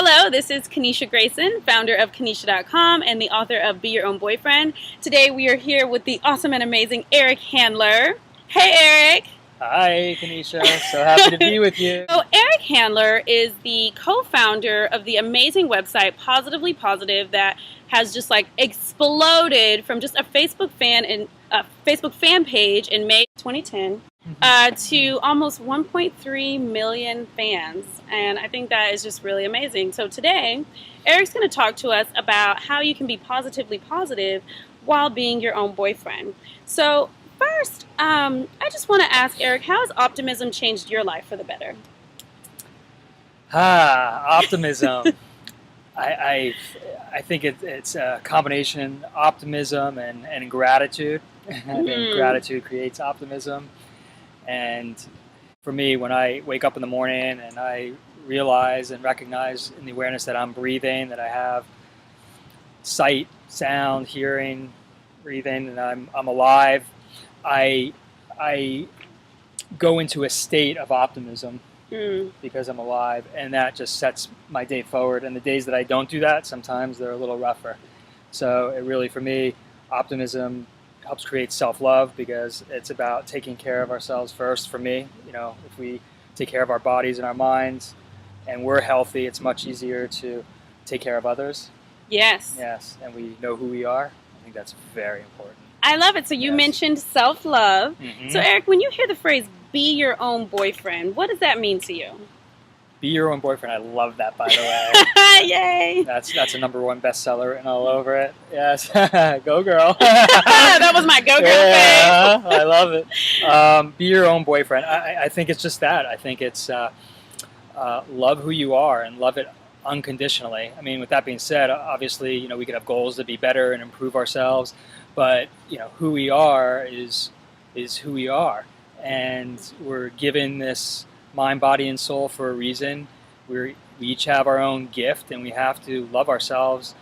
Hello, this is Kaneisha Grayson, founder of Kaneisha.com and the author of Be Your Own Boyfriend. Today we are here with the awesome and amazing Eric Handler. Hey, Eric. Hi, Kaneisha. So happy to be with you. So Eric Handler is the co-founder of the amazing website Positively Positive that has just like exploded from just a Facebook fan page in May 2010 to almost 1.3 million fans, and I think that is just really amazing. So today, Eric's going to talk to us about how you can be positively positive while being your own boyfriend. So first, I just want to ask Eric, how has optimism changed your life for the better? Optimism. I think it's a combination of optimism and gratitude. I think gratitude creates optimism. And for me, when I wake up in the morning and I realize and recognize in the awareness that I'm breathing, that I have sight, sound, hearing, breathing, and I'm alive, I go into a state of optimism because I'm alive, and that just sets my day forward. And the days that I don't do that, sometimes they're a little rougher. So it really, for me, optimism helps create self-love because it's about taking care of ourselves first. For me, if we take care of our bodies and our minds and we're healthy, it's much easier to take care of others. Yes, and we know who we are. I think that's very important. I love it. So you mentioned self-love. So Eric, when you hear the phrase be your own boyfriend, what does that mean to you? Be your own boyfriend. I love that, by the way. Yay! That's a #1 bestseller and all over it. Yes. Go girl. That was my go girl yeah, I love it. Be your own boyfriend. I think it's just that. I think it's love who you are and love it unconditionally. I mean, with that being said, obviously, we could have goals to be better and improve ourselves, but who we are is who we are, and we're given this mind, body, and soul for a reason. We each have our own gift, and we have to love ourselves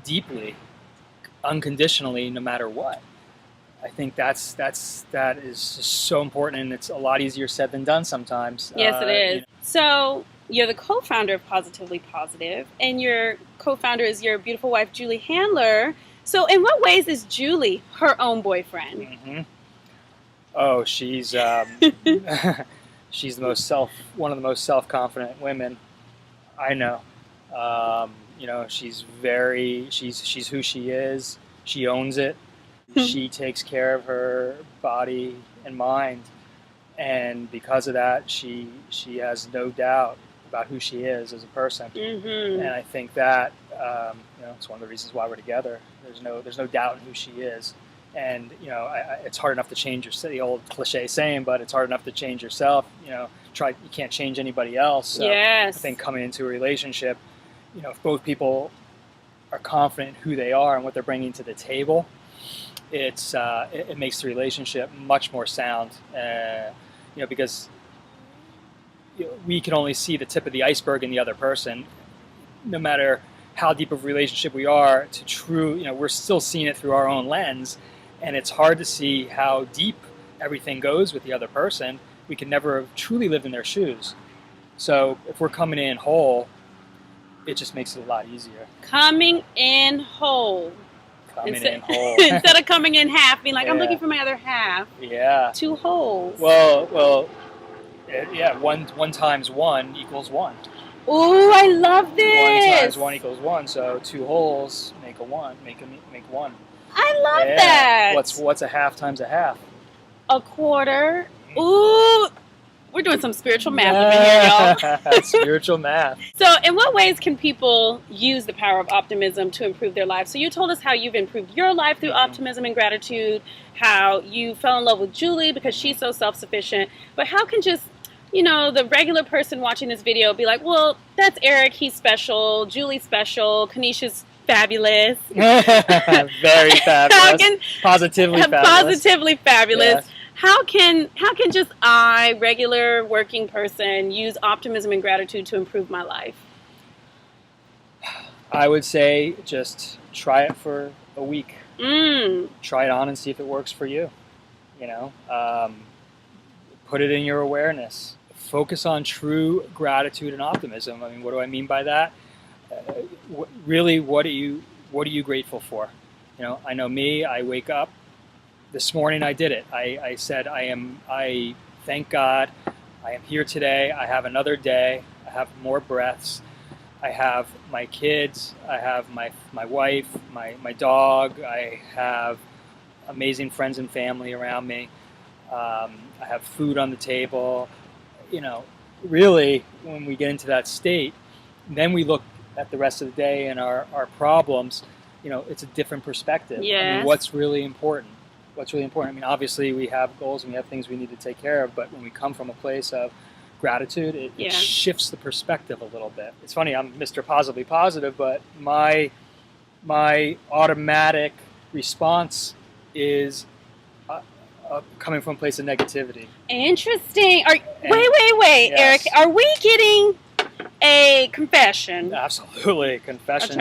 deeply, unconditionally, no matter what. I think that is just so important, and it's a lot easier said than done sometimes. Yes, it is. So you're the co-founder of Positively Positive, and your co-founder is your beautiful wife, Julie Handler. So in what ways is Julie her own boyfriend? Oh, she's she's one of the most self-confident women I know. She's who she is. She owns it. She takes care of her body and mind, and because of that, she has no doubt about who she is as a person. And I think that it's one of the reasons why we're together. There's no doubt in who she is. And it's hard enough to change the old cliche saying, but it's hard enough to change yourself. You can't change anybody else. So yes. I think coming into a relationship, if both people are confident in who they are and what they're bringing to the table, it makes the relationship much more sound. Because we can only see the tip of the iceberg in the other person, no matter how deep of a relationship we are. We're still seeing it through our own lens. And it's hard to see how deep everything goes with the other person. We can never have truly lived in their shoes. So if we're coming in whole, it just makes it a lot easier. Coming in whole. In whole. Instead of coming in half, being like, I'm looking for my other half. Yeah. 2 holes. Well, yeah, 1 times 1 equals 1. Ooh, I love this. 1 times 1 equals 1, so 2 holes make a 1, make 1. I love that. What's a half times a half? A quarter. Ooh, we're doing some spiritual math over here, y'all. Spiritual math. So in what ways can people use the power of optimism to improve their lives? So you told us how you've improved your life through optimism and gratitude, how you fell in love with Julie because she's so self-sufficient. But how can just, the regular person watching this video be like, well, that's Eric, he's special, Julie's special, Kaneisha's fabulous. Very fabulous. Positively fabulous. Positively fabulous. Yes. How can just I, regular working person, use optimism and gratitude to improve my life? I would say just try it for a week. Try it on and see if it works for you. Put it in your awareness. focus on true gratitude and optimism. I mean, what do I mean by that? Really, what are you grateful for? You know, I know me. I wake up. This morning I did it. I said I thank God I am here today. I have another day. I have more breaths. I have my kids. I have my wife, my dog. I have amazing friends and family around me. I have food on the table. You know, really, when we get into that state, then we look at the rest of the day and our problems. You know, it's a different perspective. Yes. I mean, what's really important? What's really important? I mean, obviously we have goals and we have things we need to take care of, but when we come from a place of gratitude, it shifts the perspective a little bit. It's funny, I'm Mr. Positively Positive, but my automatic response is coming from a place of negativity. Interesting. Wait, Yes. Eric. Are we getting a confession? Absolutely. Confessions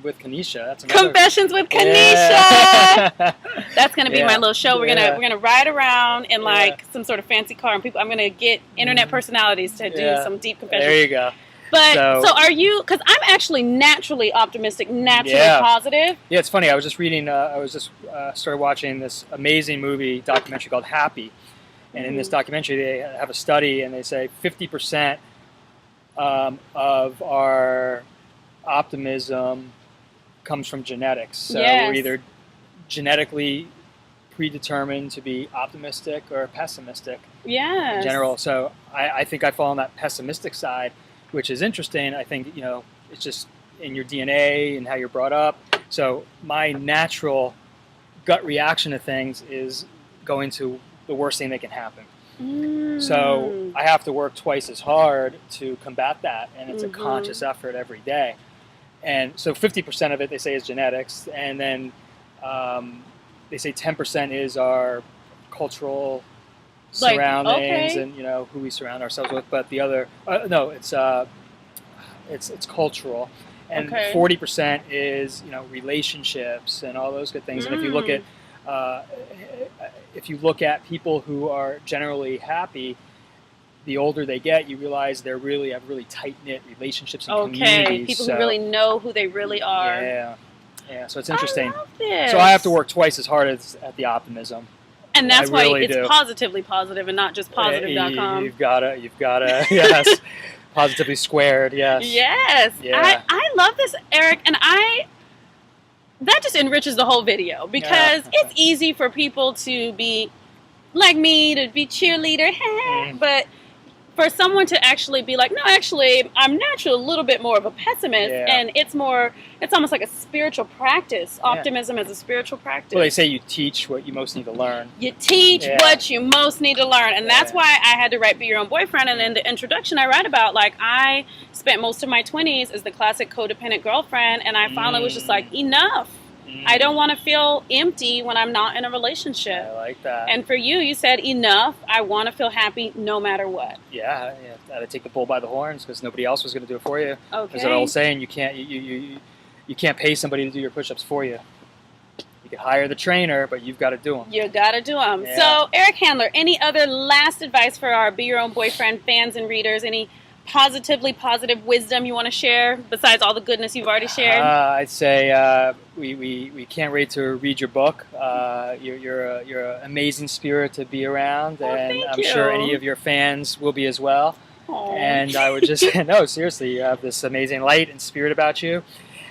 with Kaneisha. That's another. Confessions with Kaneisha. Yeah. That's gonna be my little show. We're Yeah. gonna ride around in like some sort of fancy car, and I'm gonna get internet personalities to do some deep confessions. There you go. But so are you? Because I'm actually naturally optimistic, naturally positive. Yeah, it's funny. I was just reading. Started watching this amazing documentary called Happy, and in this documentary they have a study, and they say 50% of our optimism comes from genetics. So we're either genetically predetermined to be optimistic or pessimistic. Yes. In general. So I think I fall on that pessimistic side, which is interesting. I think, you know, it's just in your DNA and how you're brought up. So my natural gut reaction to things is going to the worst thing that can happen. So I have to work twice as hard to combat that, and it's a conscious effort every day. And so 50% of it, they say, is genetics, and then they say 10% is our cultural surroundings and, you know, who we surround ourselves with. But the other, it's cultural, and 40% is, you know, relationships and all those good things. And if you look at people who are generally happy, the older they get, you realize they have really tight-knit relationships and communities. People who really know who they really are. Yeah. So it's interesting. I love this. So I have to work twice as hard at the optimism. And that's why it's Positively Positive and not just positive.com. You've gotta, yes. Positively squared, yes. Yes. Yeah. I love this, Eric, and that just enriches the whole video, because it's easy for people to be like me, to be cheerleader, but for someone to actually be like, no, actually, I'm naturally a little bit more of a pessimist, and it's almost like a spiritual practice. Optimism is a spiritual practice. Well, they say you teach what you most need to learn. You teach what you most need to learn, and that's why I had to write Be Your Own Boyfriend. And in the introduction, I write about, like, I spent most of my 20s as the classic codependent girlfriend, and I finally was just like, enough. I don't want to feel empty when I'm not in a relationship. I like that. And for you, you said enough. I want to feel happy no matter what. Yeah, I had to take the bull by the horns because nobody else was going to do it for you. Okay. There's an old saying: you can't pay somebody to do your push-ups for you. You can hire the trainer, but you've got to do them. You got to do them. Yeah. So, Eric Handler, any other last advice for our Be Your Own Boyfriend fans and readers? Any positively positive wisdom you want to share besides all the goodness you've already shared? I'd say we can't wait to read your book. You're an amazing spirit to be around, and I'm sure any of your fans will be as well. Aww. And I would just no, seriously, you have this amazing light and spirit about you,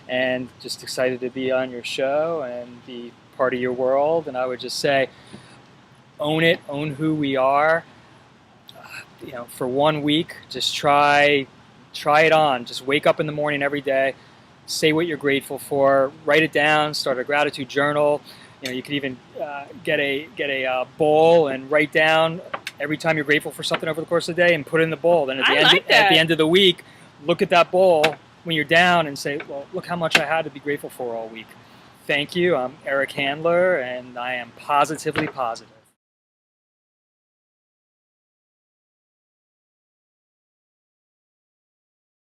and just excited to be on your show and be part of your world. And I would just say, own it, own who we are. You know, for 1 week, just try it on. Just wake up in the morning every day, say what you're grateful for, write it down, start a gratitude journal. You know, you could even get a bowl and write down every time you're grateful for something over the course of the day and put it in the bowl. Then at the end of the week, look at that bowl when you're down and say, well, look how much I had to be grateful for all week. Thank you. I'm Eric Handler, and I am positively positive.